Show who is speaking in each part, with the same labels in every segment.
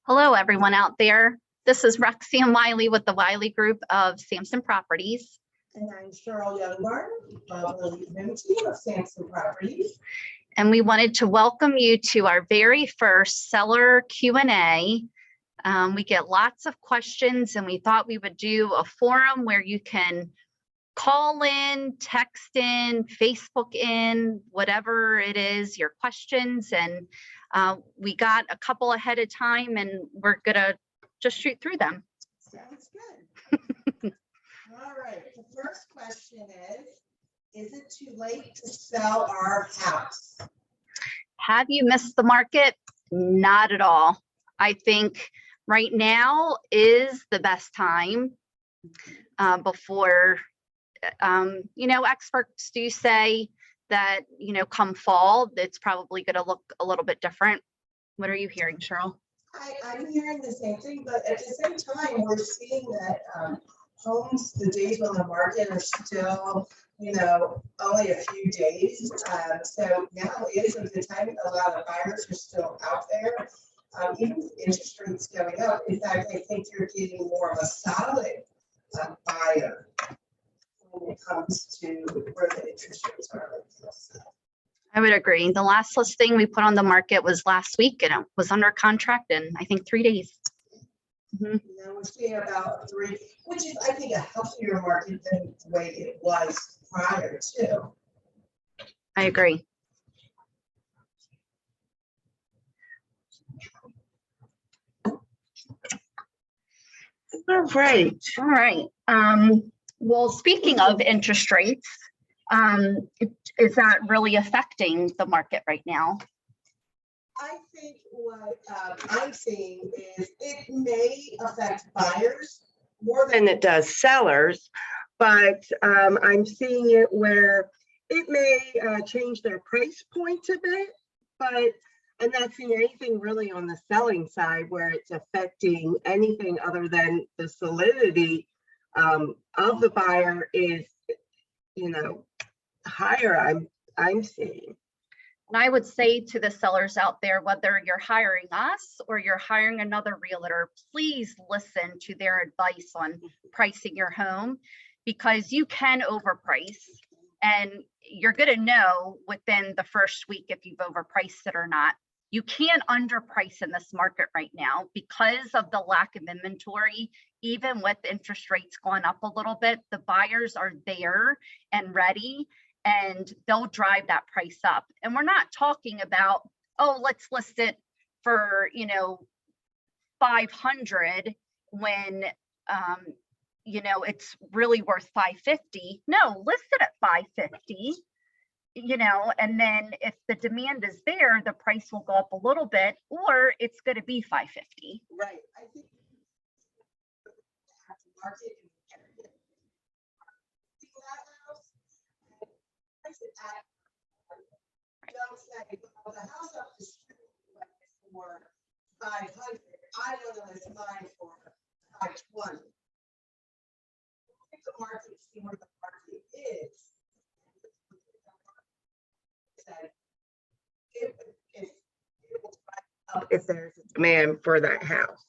Speaker 1: Hello, everyone out there. This is Roxanne Wiley with the Wiley Group of Sampson Properties.
Speaker 2: And I'm Cheryl Youngbarn of the community of Sampson Properties.
Speaker 1: And we wanted to welcome you to our very first seller Q&A. We get lots of questions and we thought we would do a forum where you can call in, text in, Facebook in, whatever it is, your questions. And we got a couple ahead of time and we're gonna just shoot through them.
Speaker 2: Sounds good. All right, the first question is it too late to sell our house?
Speaker 1: Have you missed the market? Not at all. I think right now is the best time before, experts do say that, come fall, it's probably going to look a little bit different. What are you hearing, Cheryl?
Speaker 2: I'm hearing the same thing, but at the same time, we're seeing that homes, the days on the market are still, only a few days. So now is a good time. A lot of buyers are still out there. Even with interest rates going up, in fact, I think you're getting more of a solid buyer when it comes to where the interest rates are.
Speaker 1: I would agree. The last listing we put on the market was last week and it was under contract in, I think, 3 days.
Speaker 2: Now we're seeing about 3, which is, I think, a healthier market than the way it was prior to.
Speaker 1: I agree.
Speaker 2: All right.
Speaker 1: All right. Well, speaking of interest rates, is that really affecting the market right now?
Speaker 2: I think what I'm seeing is it may affect buyers more than it does sellers, but I'm seeing it where it may change their price point a bit, but I'm not seeing anything really on the selling side where it's affecting anything other than the solidity of the buyer is, higher. I'm seeing.
Speaker 1: And I would say to the sellers out there, whether you're hiring us or you're hiring another realtor, please listen to their advice on pricing your home, because you can overprice and you're going to know within the first week if you've overpriced it or not. You can't underprice in this market right now because of the lack of inventory. Even with interest rates going up a little bit, the buyers are there and ready, and they'll drive that price up. And we're not talking about, oh, let's list it for, 500 when, it's really worth 550. No, list it at 550. And then if the demand is there, the price will go up a little bit, or it's going to be 550.
Speaker 2: Right. I think market don't say, well, the house up the street for 500. I don't know it's mine for 520. The market, see where the market is. If there's a demand for that house.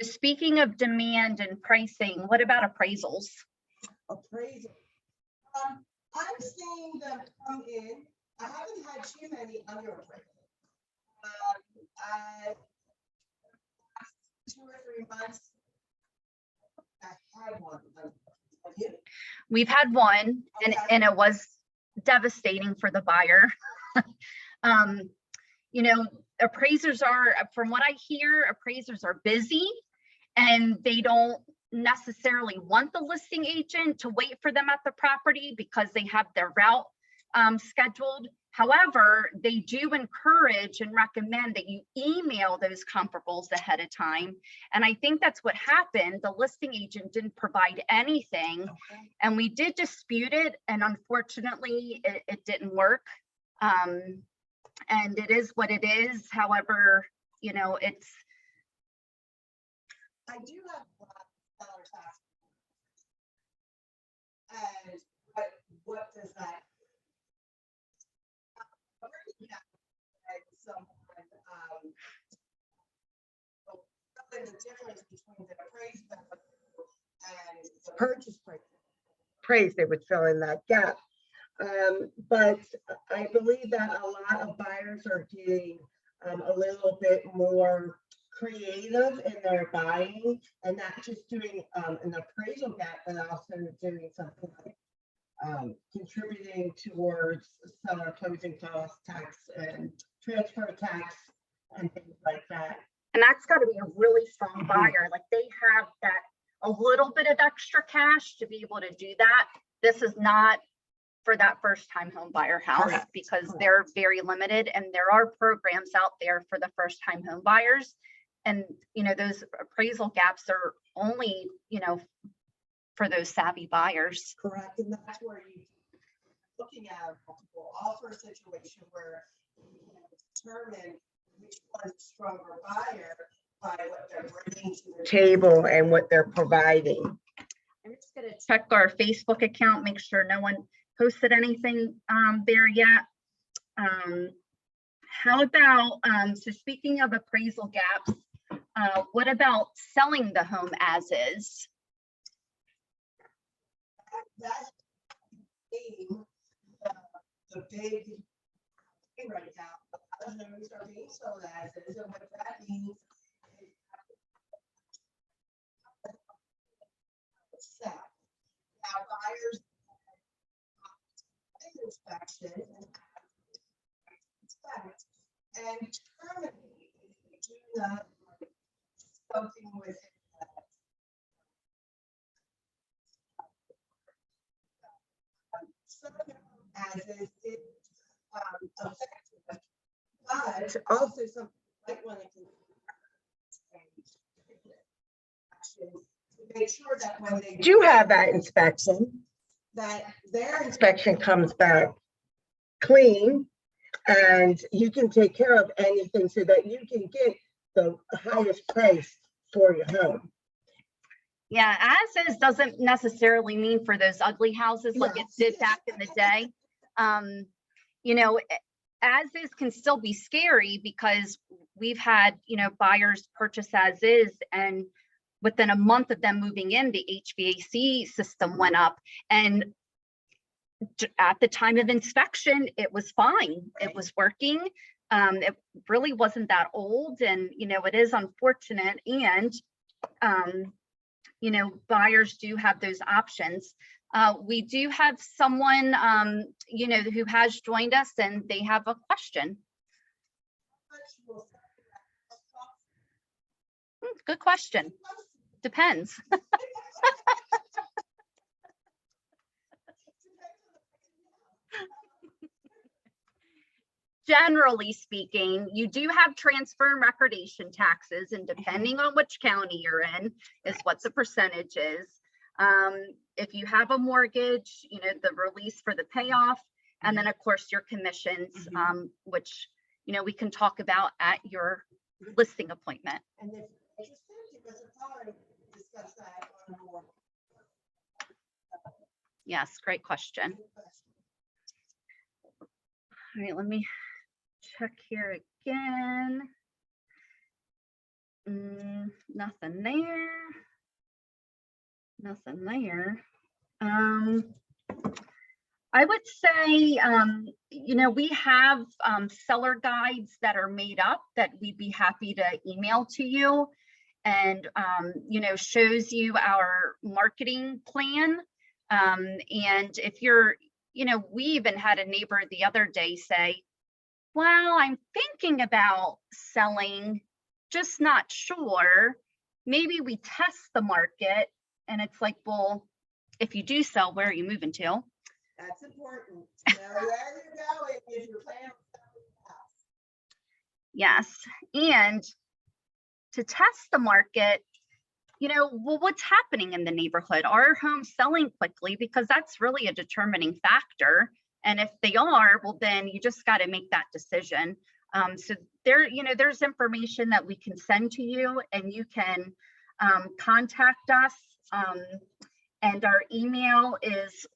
Speaker 1: Speaking of demand and pricing, what about appraisals?
Speaker 2: Appraisal. I'm seeing them come in. I haven't had too many under appraisal. I 2 or 3 months. I had one. Have you?
Speaker 1: We've had one, and it was devastating for the buyer. Appraisers are, from what I hear, appraisers are busy and they don't necessarily want the listing agent to wait for them at the property because they have their route scheduled. However, they do encourage and recommend that you email those comparables ahead of time. And I think that's what happened. The listing agent didn't provide anything, and we did dispute it. And unfortunately, it didn't work. And it is what it is. However, it's.
Speaker 2: I do have a lot of sellers asking. And what does that? Someone determine the difference between the appraised value and the purchase price, they would fill in that gap. But I believe that a lot of buyers are getting a little bit more creative in their buying and not just doing an appraisal gap, but also doing something like contributing towards seller closing costs, tax and transfer tax and things like that.
Speaker 1: And that's got to be a really strong buyer. Like they have that a little bit of extra cash to be able to do that. This is not for that first time home buyer house.
Speaker 2: Correct.
Speaker 1: Because
Speaker 2: Correct.
Speaker 1: they're very limited, and there are programs out there for the first time home buyers. And, you know, those appraisal gaps are only, you know, for those savvy buyers.
Speaker 2: Correct. And that's where you looking at a multiple offer situation where you can determine which one's a stronger buyer by what they're bringing to the table and what they're providing.
Speaker 1: I'm just going to check our Facebook account, make sure no one posted anything there yet. How about, so speaking of appraisal gaps, what about selling the home as is?
Speaker 2: That's the big thing right now. A lot of homes are being sold as is, and what that means is sell. Now buyers inspection and determine if you do not something with as is it effective, but also something like when it can to make sure that when they do have that inspection, that their inspection comes back clean and you can take care of anything so that you can get the highest price for your home.
Speaker 1: Yeah, as is doesn't necessarily mean for those ugly houses like it did back in the day. You know, as is can still be scary because we've had, you know, buyers purchase as is, and within a month of them moving in, the HVAC system went up, and at the time of inspection, it was fine. It was working. It really wasn't that old, and, you know, it is unfortunate. And, you know, buyers do have those options. We do have someone, you know, who has joined us, and they have a question. Good question. Depends. Generally speaking, you do have transfer and recordation taxes, and depending on which county you're in is what the percentage is. If you have a mortgage, you know, the release for the payoff, and then of course your commissions, which, you know, we can talk about at your listing appointment.
Speaker 2: And if interested, give us a call and discuss that on more.
Speaker 1: Yes, great question. All right, let me check here again. Nothing there. Nothing there. I would say, you know, we have seller guides that are made up that we'd be happy to email to you, and, you know, shows you our marketing plan. And if you're, you know, we even had a neighbor the other day say, well, I'm thinking about selling, just not sure. Maybe we test the market. And it's like, well, if you do sell, where are you moving to?
Speaker 2: That's important. Know where you're going if you're planning on selling the house.
Speaker 1: Yes. And to test the market, you know, well, what's happening in the neighborhood? Are homes selling quickly? Because that's really a determining factor. And if they are, well, then you just got to make that decision. So there, you know, there's information that we can send to you, and you can contact us. And our email is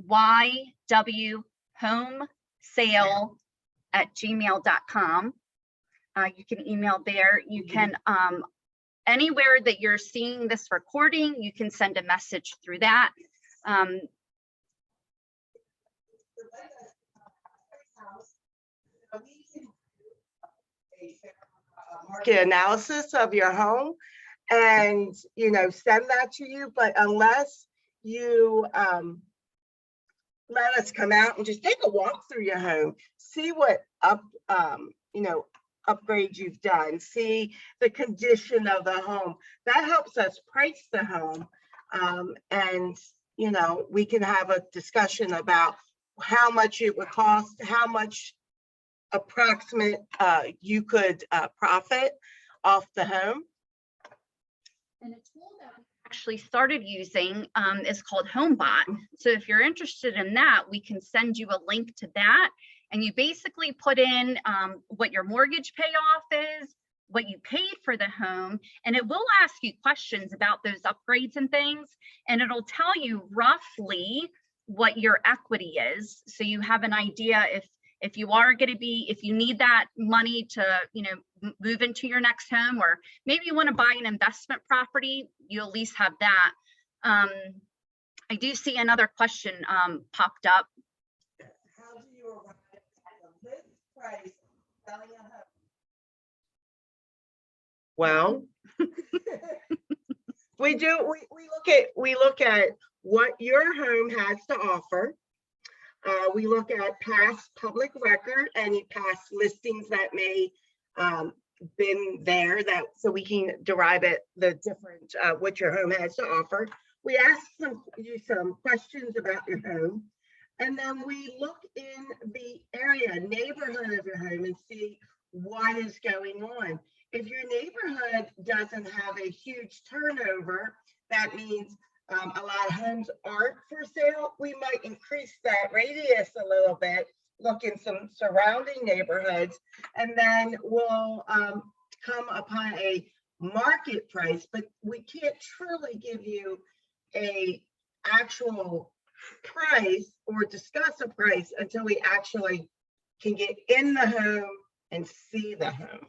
Speaker 1: ywhomesale@gmail.com. You can email there. You can anywhere that you're seeing this recording, you can send a message through that.
Speaker 2: Market analysis of your home and, you know, send that to you. But unless you let us come out and just take a walk through your home, see what upgrades you've done, see the condition of the home, that helps us price the home. And, you know, we can have a discussion about how much it would cost, how much approximate you could profit off the home.
Speaker 1: And a tool that we actually started using is called HomeBot. So if you're interested in that, we can send you a link to that. And you basically put in what your mortgage payoff is, what you paid for the home, and it will ask you questions about those upgrades and things. And it'll tell you roughly what your equity is. So you have an idea if you are going to be, if you need that money to, you know, move into your next home, or maybe you want to buy an investment property, you at least have that. I do see another question popped up.
Speaker 2: How do you arrive at the list price selling a home? Well, we look at what your home has to offer. We look at past public record, any past listings that may been there, that so we can derive it the different what your home has to offer. We ask you some questions about your home, and then we look in the area, neighborhood of your home, and see what is going on. If your neighborhood doesn't have a huge turnover, that means a lot of homes aren't for sale. We might increase that radius a little bit, look in some surrounding neighborhoods, and then we'll come upon a market price. But we can't truly give you a actual price or discuss a price until we actually can get in the home and see the home.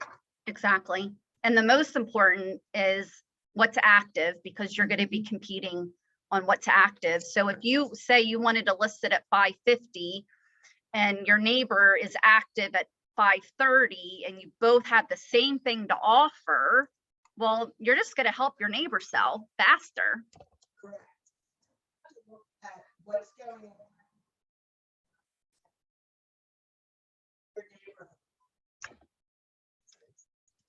Speaker 1: Exactly. And the most important is what's active, because you're going to be competing on what's active. So if you say you wanted to list it at 550 and your neighbor is active at 530 and you both have the same thing to offer, well, you're just going to help your neighbor sell faster.
Speaker 2: Correct. Look at what's going on.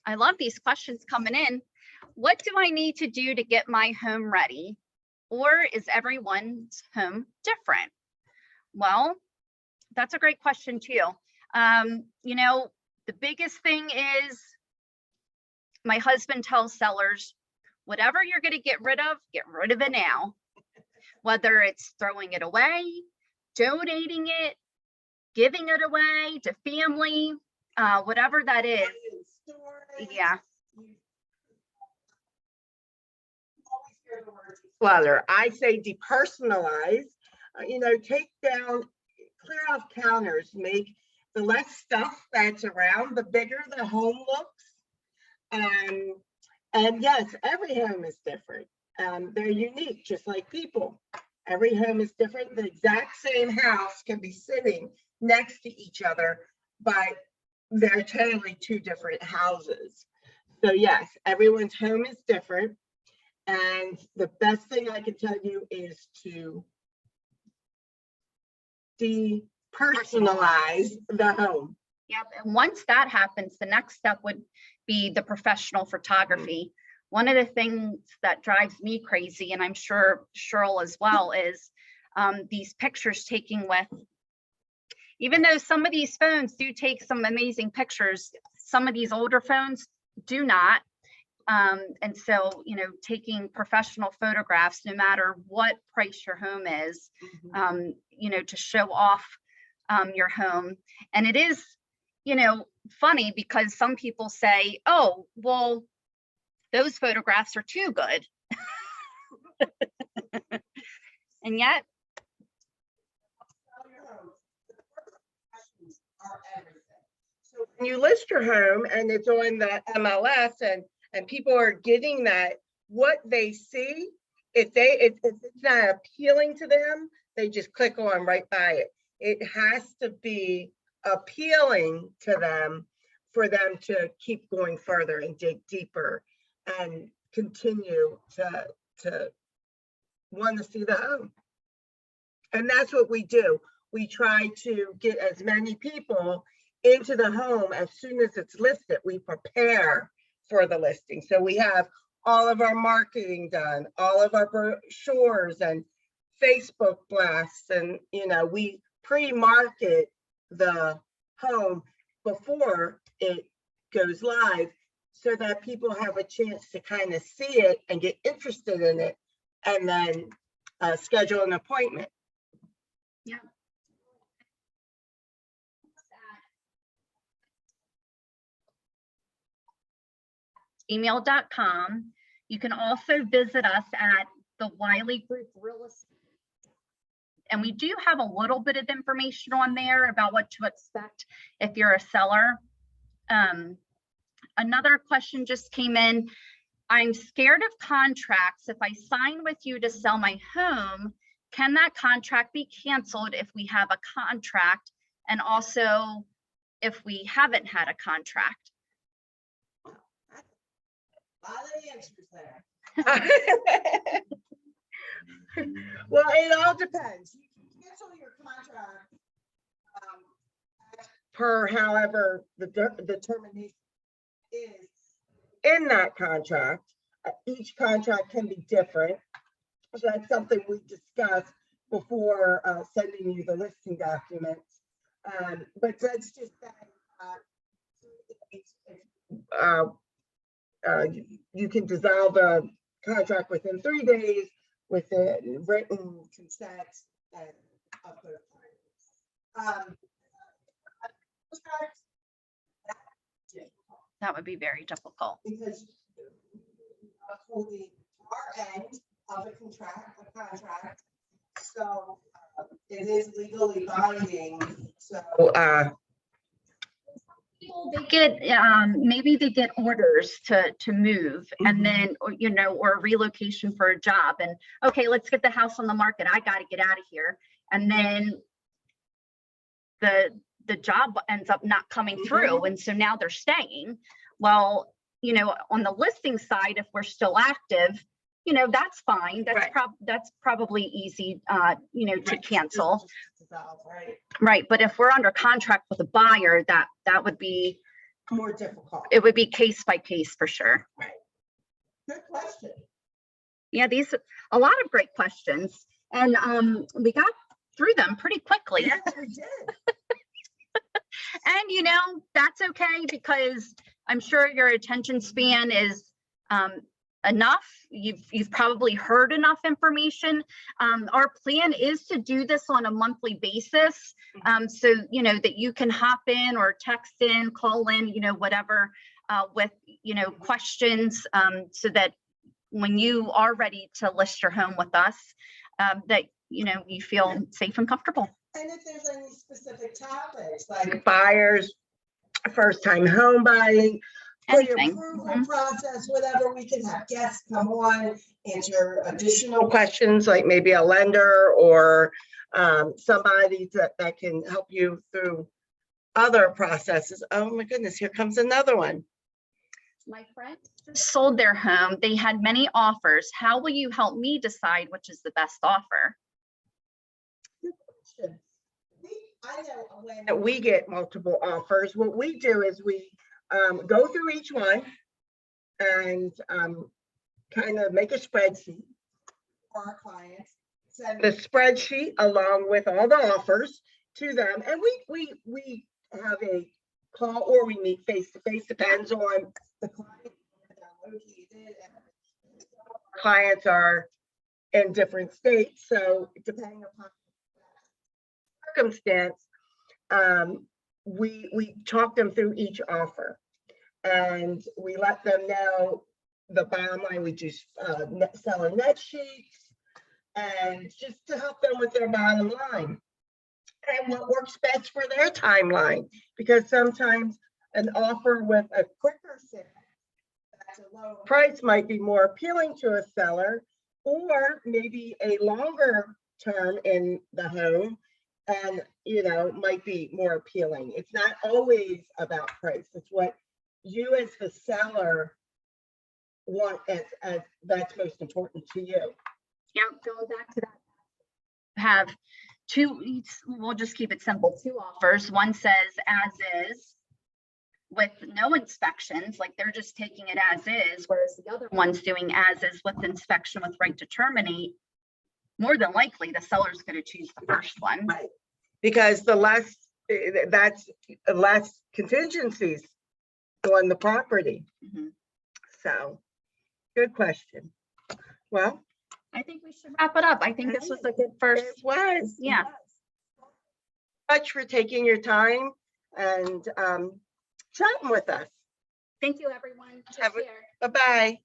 Speaker 1: I love these questions coming in. What do I need to do to get my home ready? Or is everyone's home different? Well, that's a great question too. You know, the biggest thing is my husband tells sellers, whatever you're going to get rid of it now. Whether it's throwing it away, donating it, giving it away to family, whatever that is. Yeah.
Speaker 2: Clutter. I say depersonalize. You know, take down, clear off counters, make the less stuff that's around, the bigger the home looks. And yes, every home is different. They're unique, just like people. Every home is different. The exact same house can be sitting next to each other, but they're totally two different houses. So yes, everyone's home is different. And the best thing I can tell you is to depersonalize the home.
Speaker 1: Yep. And once that happens, the next step would be the professional photography. One of the things that drives me crazy, and I'm sure Cheryl as well, is these pictures taking with, even though some of these phones do take some amazing pictures, some of these older phones do not. And so, you know, taking professional photographs, no matter what price your home is, you know, to show off your home. And it is, you know, funny because some people say, oh, well, those photographs are too good. And yet,
Speaker 2: so when you list your home and it's on the MLS and people are getting that what they see. If it's not appealing to them, they just click on right by it. It has to be appealing to them for them to keep going further and dig deeper and continue to want to see the home. And that's what we do. We try to get as many people into the home as soon as it's listed. We prepare for the listing. So we have all of our marketing done, all of our brochures and Facebook blasts, and we pre-market the home before it goes live so that people have a chance to kind of see it and get interested in it, and then schedule an appointment.
Speaker 1: Yeah. Email.com. You can also visit us at the Wiley Group Real Estate. And we do have a little bit of information on there about what to expect if you're a seller. Another question just came in. I'm scared of contracts. If I sign with you to sell my home, can that contract be canceled if we have a contract? And also if we haven't had a contract?
Speaker 2: A lot of answers there. Well, it all depends. You can cancel your contract per however the termination is in that contract. Each contract can be different. So that's something we discussed before sending you the listing documents. But let's just say you can dissolve a contract within 3 days with a written consent and of the
Speaker 1: That would be very difficult.
Speaker 2: because holding our end of a contract, so it is legally binding. So
Speaker 1: They get maybe they get orders to move, and then or relocation for a job, and okay, let's get the house on the market. I got to get out of here, and then the job ends up not coming through, and so now they're staying. Well, on the listing side, if we're still active, that's fine. That's probably easy, to cancel. Right. But if we're under contract with a buyer, that would be
Speaker 2: more difficult.
Speaker 1: It would be case by case for sure.
Speaker 2: Right. Good question.
Speaker 1: Yeah, a lot of great questions, and we got through them pretty quickly.
Speaker 2: Yes, we did.
Speaker 1: And that's okay, because I'm sure your attention span is enough. You've probably heard enough information. Our plan is to do this on a monthly basis, so that you can hop in or text in, call in, whatever, with questions, so that when you are ready to list your home with us, that you feel safe and comfortable.
Speaker 2: And if there's any specific topics like buyers, first time home buying, pre-approval process, whatever, we can have guests come on, answer additional questions, like maybe a lender or somebody that can help you through other processes. Oh my goodness, here comes another one.
Speaker 1: My friend just sold their home. They had many offers. How will you help me decide which is the best offer?
Speaker 2: Good question. I know when we get multiple offers, what we do is we go through each one and kind of make a spreadsheet for our clients, send the spreadsheet along with all the offers to them, and we have a call or we meet face to face, depends on the client located, and clients are in different states, so depending upon circumstance, we talk them through each offer, and we let them know the bottom line. We do seller net sheets, and just to help them with their bottom line and what works best for their timeline, because sometimes an offer with a quicker sale price might be more appealing to a seller, or maybe a longer term in the home and, might be more appealing. It's not always about price. It's what you as the seller want as that's most important to you.
Speaker 1: Yeah, going back to that. Have two, we'll just keep it simple, 2 offers. One says as is with no inspections, like they're just taking it as is, whereas the other one's doing as is with inspection with right to terminate. More than likely, the seller's going to choose the first one.
Speaker 2: Right. Because that's less contingencies on the property.
Speaker 1: Mhm.
Speaker 2: So, good question. Well,
Speaker 1: I think we should wrap it up. I think this was a good first.
Speaker 2: it was.
Speaker 1: Yeah.
Speaker 2: Much for taking your time and chatting with us.
Speaker 1: Thank you, everyone. Take
Speaker 2: Have a-
Speaker 1: care.
Speaker 2: Bye-bye.